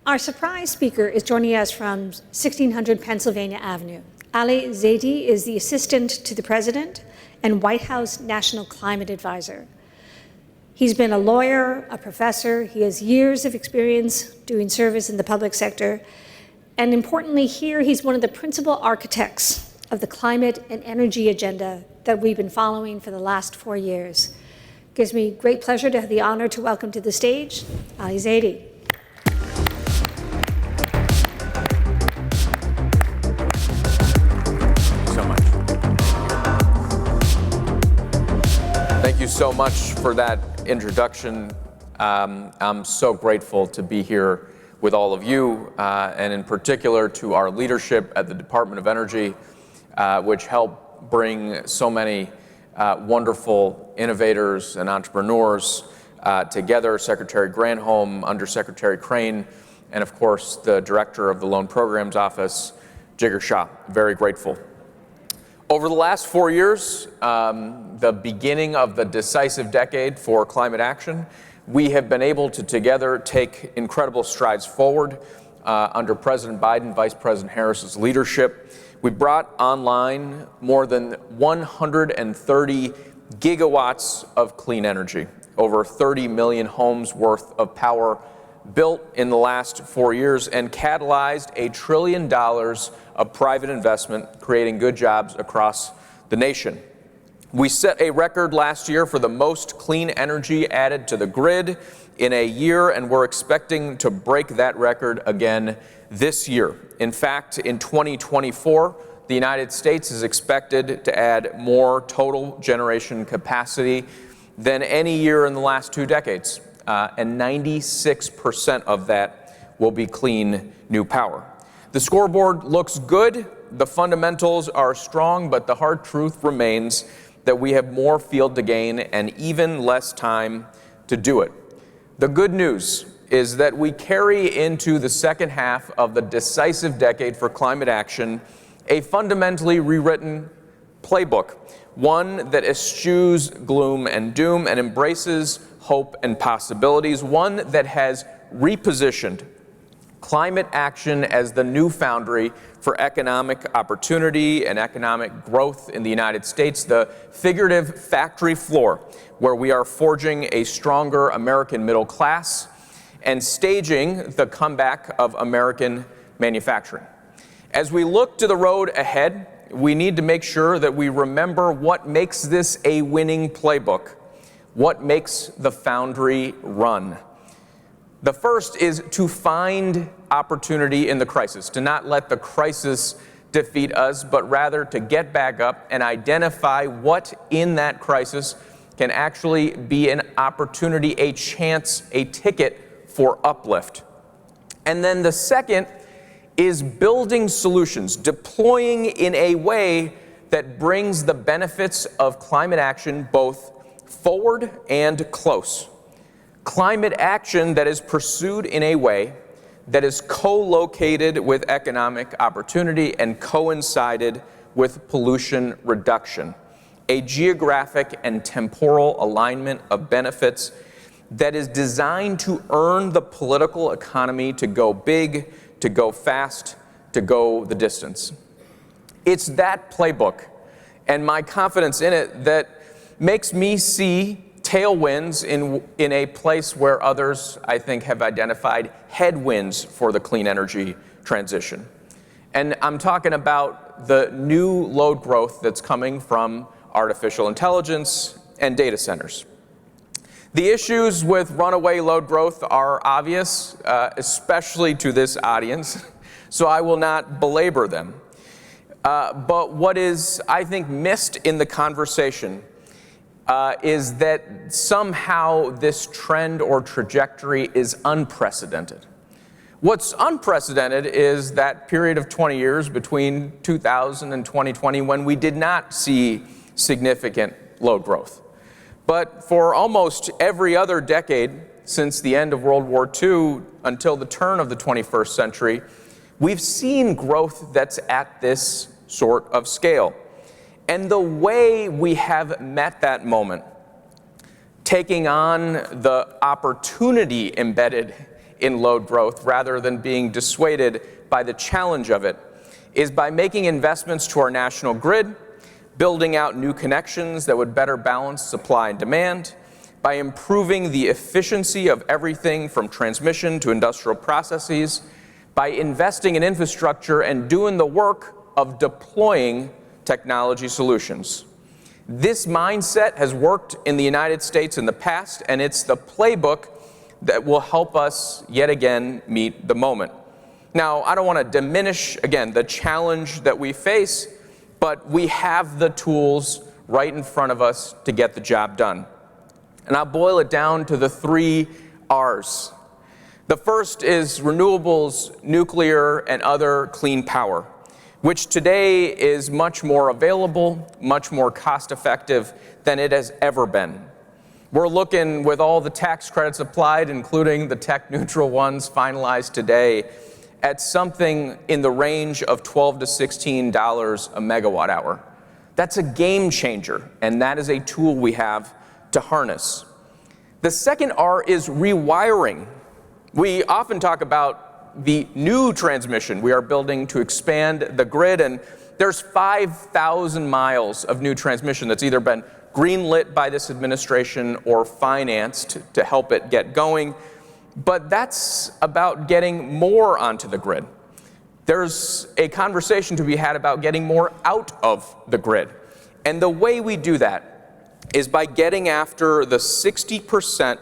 Our surprise speaker is joining us from 1600 Pennsylvania Avenue. Ali Zaidi is the Assistant to the President and White House National Climate Advisor. He's been a lawyer, a professor. He has years of experience doing service in the public sector. And importantly here, he's one of the principal architects of the climate and energy agenda that we've been following for the last 4 years. It gives me great pleasure to have the honor to welcome to the stage Ali Zaidi. Thank you so much for that introduction. I'm so grateful to be here with all of you, and in particular to our leadership at the Department of Energy, which helped bring so many wonderful innovators and entrepreneurs together, Secretary Granholm, Undersecretary Crane, and of course the Director of the Loan Programs Office, Jigar Shah. Very grateful. Over the last 4 years, the beginning of the decisive decade for climate action, we have been able to together take incredible strides forward under President Biden, Vice President Harris's leadership. We brought online more than 130 gigawatts of clean energy, over 30 million homes worth of power built in the last 4 years, and catalyzed $1 trillion of private investment, creating good jobs across the nation. We set a record last year for the most clean energy added to the grid in a year, and we're expecting to break that record again this year. In fact, in 2024, the United States is expected to add more total generation capacity than any year in the last 2 decades. And 96% of that will be clean new power. The scoreboard looks good, the fundamentals are strong, but the hard truth remains that we have more field to gain and even less time to do it. The good news is that we carry into the second half of the decisive decade for climate action a fundamentally rewritten playbook, one that eschews gloom and doom and embraces hope and possibilities, one that has repositioned climate action as the new foundry for economic opportunity and economic growth in the United States, the figurative factory floor where we are forging a stronger American middle class and staging the comeback of American manufacturing. As we look to the road ahead, we need to make sure that we remember what makes this a winning playbook. What makes the foundry run? The first is to find opportunity in the crisis, to not let the crisis defeat us, but rather to get back up and identify what in that crisis can actually be an opportunity, a chance, a ticket for uplift. And then the second is building solutions, deploying in a way that brings the benefits of climate action both forward and close. Climate action that is pursued in a way that is co-located with economic opportunity and coincided with pollution reduction. A geographic and temporal alignment of benefits that is designed to earn the political economy to go big, to go fast, to go the distance. It's that playbook and my confidence in it that makes me see tailwinds in a place where others, I think, have identified headwinds for the clean energy transition. And I'm talking about the new load growth that's coming from artificial intelligence and data centers. The issues with runaway load growth are obvious, especially to this audience, so I will not belabor them. But what is, I think, missed in the conversation is that somehow this trend or trajectory is unprecedented. What's unprecedented is that period of 20 years between 2000 and 2020 when we did not see significant load growth. But for almost every other decade since the end of World War II until the turn of the 21st century, we've seen growth that's at this sort of scale. And the way we have met that moment, taking on the opportunity embedded in load growth rather than being dissuaded by the challenge of it is by making investments to our national grid, building out new connections that would better balance supply and demand, by improving the efficiency of everything from transmission to industrial processes, by investing in infrastructure and doing the work of deploying technology solutions. This mindset has worked in the United States in the past, and it's the playbook that will help us yet again meet the moment. Now, I don't want to diminish, again, the challenge that we face, but we have the tools right in front of us to get the job done. And I'll boil it down to the 3 R's. The first is renewables, nuclear, and other clean power, which today is much more available, much more cost-effective than it has ever been. We're looking, with all the tax credits applied, including the tech-neutral ones finalized today, at something in the range of $12 to $16 a megawatt hour. That's a game changer, and that is a tool we have to harness. The second R is rewiring. We often talk about the new transmission we are building to expand the grid, and there's 5,000 miles of new transmission that's either been greenlit by this administration or financed to help it get going. But that's about getting more onto the grid. There's a conversation to be had about getting more out of the grid. And the way we do that is by getting after the 60%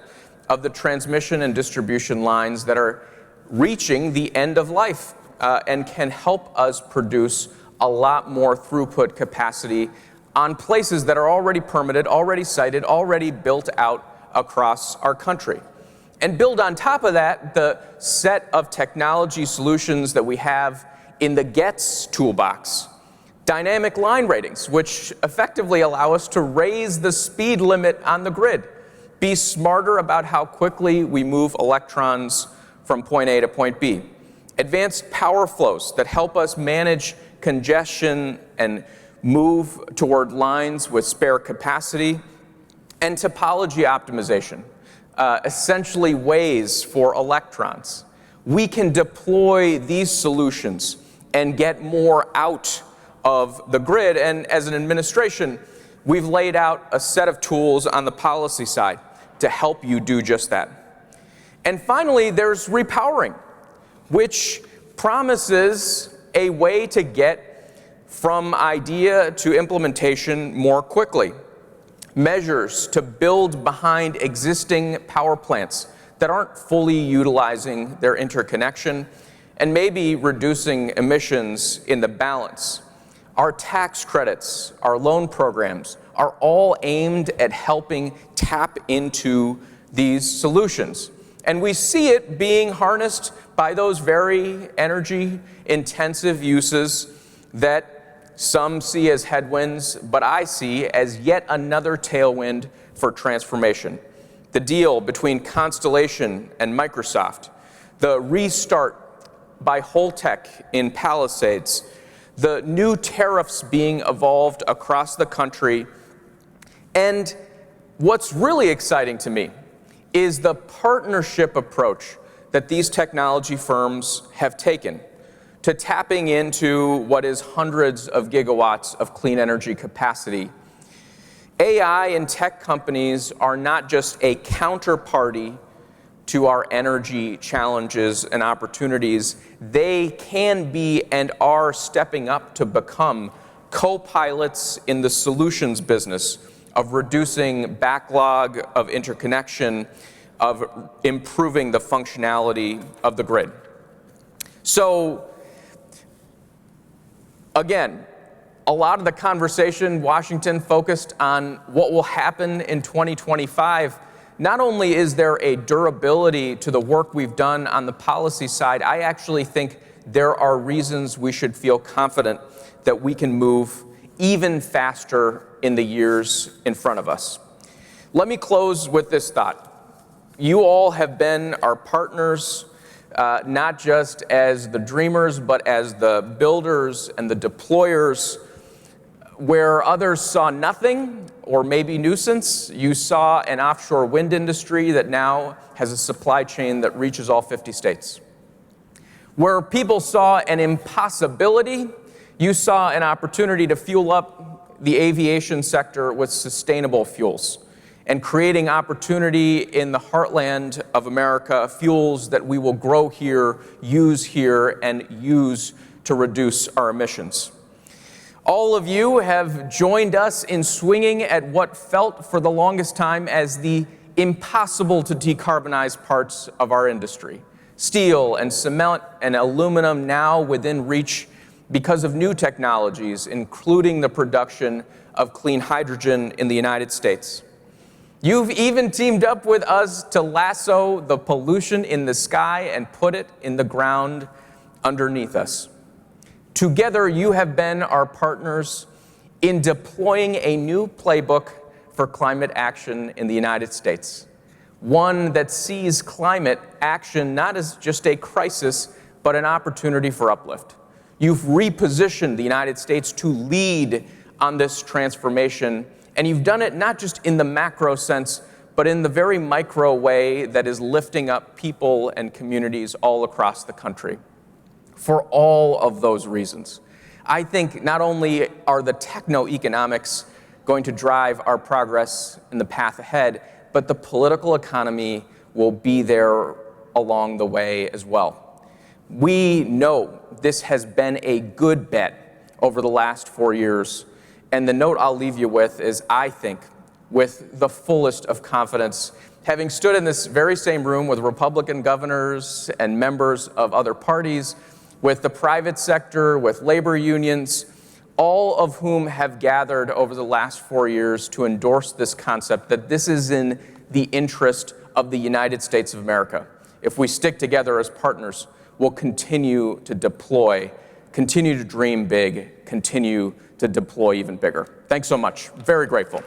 of the transmission and distribution lines that are reaching the end of life and can help us produce a lot more throughput capacity on places that are already permitted, already sited, already built out across our country. And build on top of that the set of technology solutions that we have in the GETS toolbox. Dynamic line ratings, which effectively allow us to raise the speed limit on the grid, be smarter about how quickly we move electrons from point A to point B. Advanced power flows that help us manage congestion and move toward lines with spare capacity. And topology optimization, essentially ways for electrons. We can deploy these solutions and get more out of the grid, and as an administration, we've laid out a set of tools on the policy side to help you do just that. And finally, there's repowering, which promises a way to get from idea to implementation more quickly. Measures to build behind existing power plants that aren't fully utilizing their interconnection and maybe reducing emissions in the balance. Our tax credits, our loan programs are all aimed at helping tap into these solutions. And we see it being harnessed by those very energy-intensive uses that some see as headwinds, but I see as yet another tailwind for transformation. The deal between Constellation and Microsoft, the restart by Holtec in Palisades, the new tariffs being evolved across the country, and what's really exciting to me is the partnership approach that these technology firms have taken to tapping into what is hundreds of gigawatts of clean energy capacity. AI and tech companies are not just a counterparty to our energy challenges and opportunities. They can be and are stepping up to become co-pilots in the solutions business of reducing backlog of interconnection, of improving the functionality of the grid. So, again, a lot of the conversation, Washington focused on what will happen in 2025. Not only is there a durability to the work we've done on the policy side, I actually think there are reasons we should feel confident that we can move even faster in the years in front of us. Let me close with this thought. You all have been our partners, not just as the dreamers, but as the builders and the deployers. Where others saw nothing or maybe nuisance. You saw an offshore wind industry that now has a supply chain that reaches all 50 states. Where people saw an impossibility, you saw an opportunity to fuel up the aviation sector with sustainable fuels and creating opportunity in the heartland of America, fuels that we will grow here, and use to reduce our emissions. All of you have joined us in swinging at what felt for the longest time as the impossible to decarbonize parts of our industry. Steel and cement and aluminum now within reach because of new technologies, including the production of clean hydrogen in the United States. You've even teamed up with us to lasso the pollution in the sky and put it in the ground underneath us. Together, you have been our partners in deploying a new playbook for climate action in the United States, one that sees climate action not as just a crisis, but an opportunity for uplift. You've repositioned the United States to lead on this transformation, and you've done it not just in the macro sense, but in the very micro way that is lifting up people and communities all across the country. For all of those reasons, I think not only are the techno-economics going to drive our progress in the path ahead, but the political economy will be there along the way as well. We know this has been a good bet over the last 4 years, and the note I'll leave you with is, I think, with the fullest of confidence, having stood in this very same room with Republican governors and members of other parties, with the private sector, with labor unions, all of whom have gathered over the last 4 years to endorse this concept that this is in the interest of the United States of America. If we stick together as partners, we'll continue to deploy, continue to dream big, continue to deploy even bigger. Thanks so much. Very grateful.